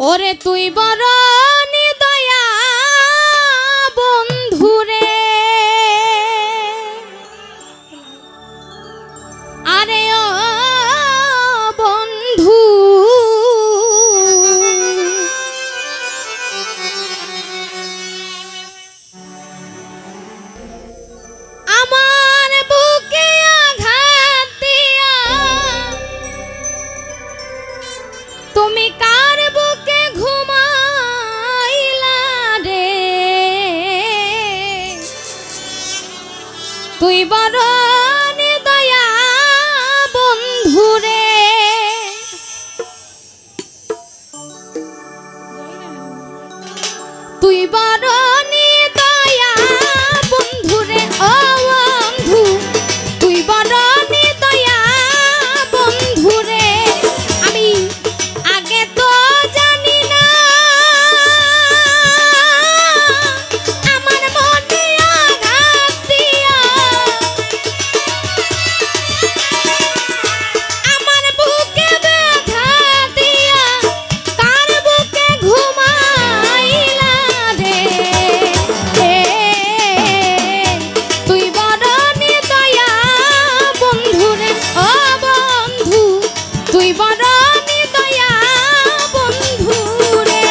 ওরে তুই বড় নিদয়া বন্ধুরে, আরে ও বন্ধু আমার বুকে আঘাত দিয়া তুমি কার বুকে ঘুমাইলা রে, তুই বড় নিদয়া বন্ধুরে, তুই বড় নিদয়া বন্ধুরে, ও বন্ধু তুই বড় নিদয়া বন্ধুরে। আমি আগে তো জানি না আমার মনে আঘাত দিয়া আমার বুকে ব্যথা দিয়া কার বুকে ঘুমাইলা রে, তুই বড় নিদয়া বন্ধুরে, ও বন্ধু তুই বড় নিদয়া বন্ধুরে।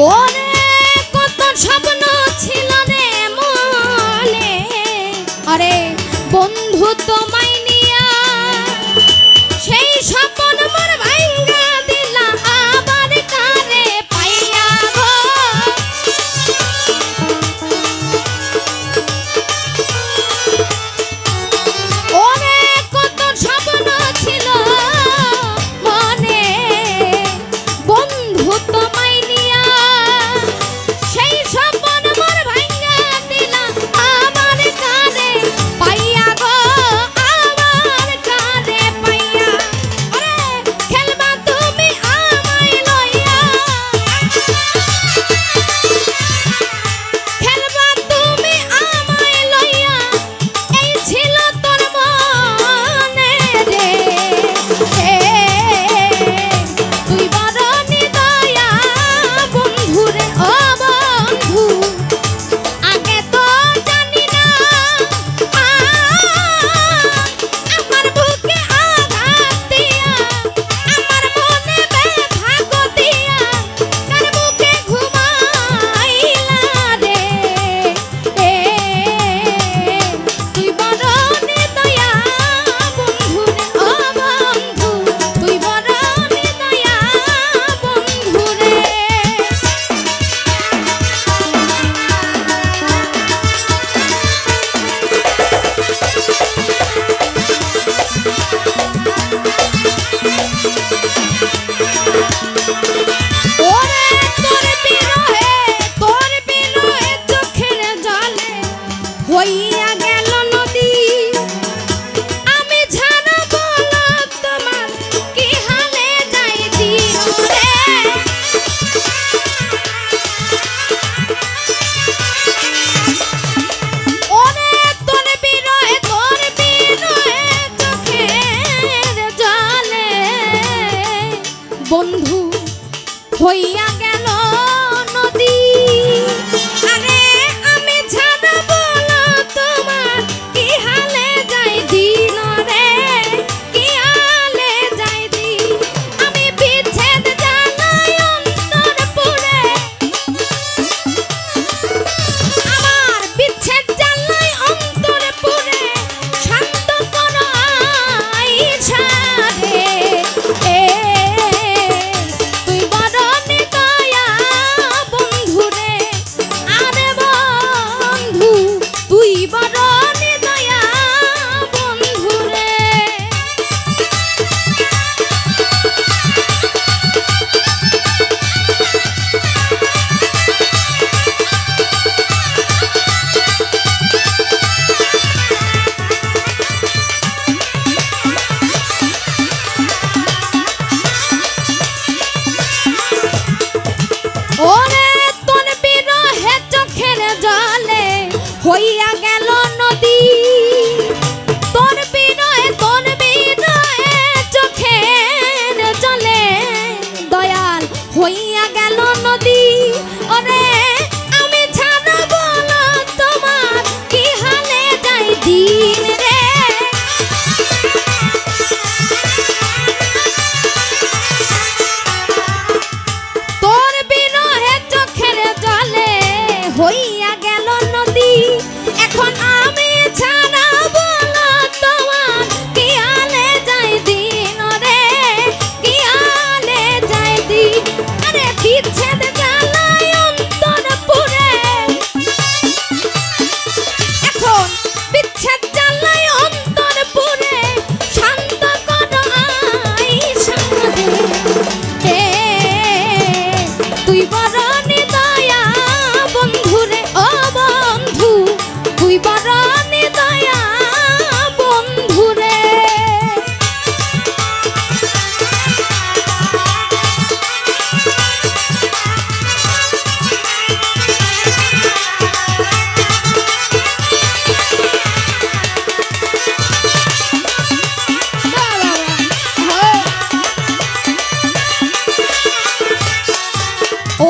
ওরে কত স্বপ্ন ছিল রে মনে, আরে বন্ধু তোমায় নিয়া সেই স্বপ্ন মোর ভাঙ্গা দিলা আবার কারে পাইয়া গো। ওরে কত স্বপ্ন ছিল মনে বন্ধু তোমায় নিয়া সেই স্বপ্ন মোর ভাঙ্গা দিলা আমার কারে পাইয়া গো, আমার কারে পাইয়া। আরে খেলবা তুমি আমায় লইয়া, খেলবা তুমি আমায় লইয়া, এই ছিল তোর মনে রে, তুই বড় নিদয়া বন্ধুরে, ও বন্ধু আগে তো জানি না আমার বুকে আঘাত দিয়া আমার মনে ব্যথা গো দিয়া কার বুকে ঘুমাইলা রে, তুই বড় নিদয়া বন্ধুরে, ও বন্ধু তুই বড় নিদয়া বন্ধুরে। ওরে তোর বিরহে চোখের জলে হইয়া গেল নদী, আমি ছাড়া বলো তোমার কি হালে যাই দিও রে। ওরে তোর বিরহে চোখের জলে বন্ধু হইয়া গেল নদী, আরে আমি ছাড়া বলো তো হইয়া গেল নদী তোর বিনয়ে চোখের জলে দয়াল হইয়া গেল নদী ওরে আমি ছাড়ব না তোমার কি হালে যাই দিন রে তোর বিনয়ে চোখের জলে হইয়া গেল নদী এখন আমি ছাড়ব না তোমার কি হালে যাই দিন রে কি হালে যাই দিন আরে বিচ্ছেদ জ্বালায় অন্তর পুরে এখন বিচ্ছেদ জ্বালায় অন্তর পুরে শান্ত করো আইসা রে তুই বড় নিদয়া বন্ধু রে ও বন্ধু তুই বড় নিদয়া বন্ধু রে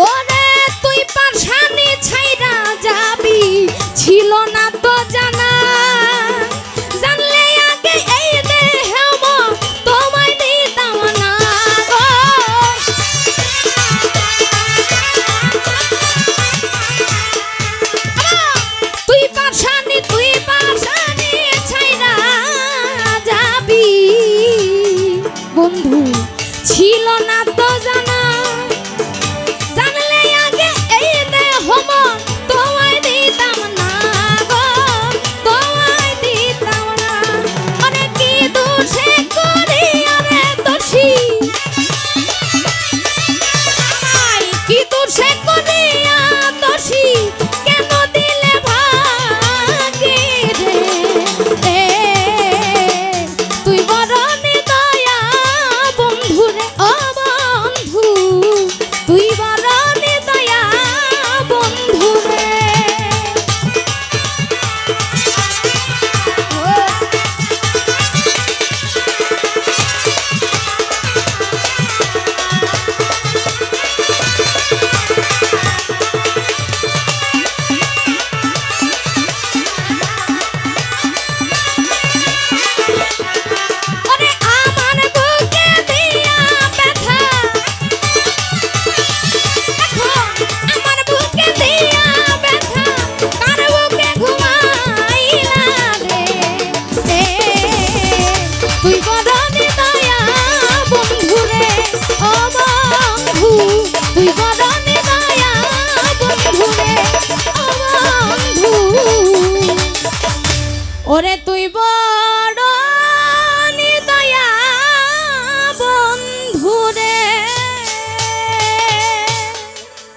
ওরে তুই পাশানি ছাইরা যাবি ছিল না তো জানা জানলে আগে এই দেহ তোমায় দিতাম না গো তুই পাশানি ছাইরা যাবি বন্ধু ছিল না তো জানা জানলে আগে এই দেহ তোমায় দিতাম না গো তোমায় দিতাম না আরে কি দোষে করি আরে দোষী কি দোষে করি দোষী কেন দিলে ভাগে রে তুই বড় নিদয়া বন্ধু রে ও বন্ধু তুই বড় নিদয়া বন্ধু রে ওরে আমার বুকে দিয়া ব্যথা এখন আমার বুকে দিয়া ব্যথা কার বুকে ঘুমাইলা রে তুই বড় নিদয়া বন্ধু রে ও বন্ধু তুই বড় নিদয়া বন্ধু রে ও বন্ধু ওরে তুই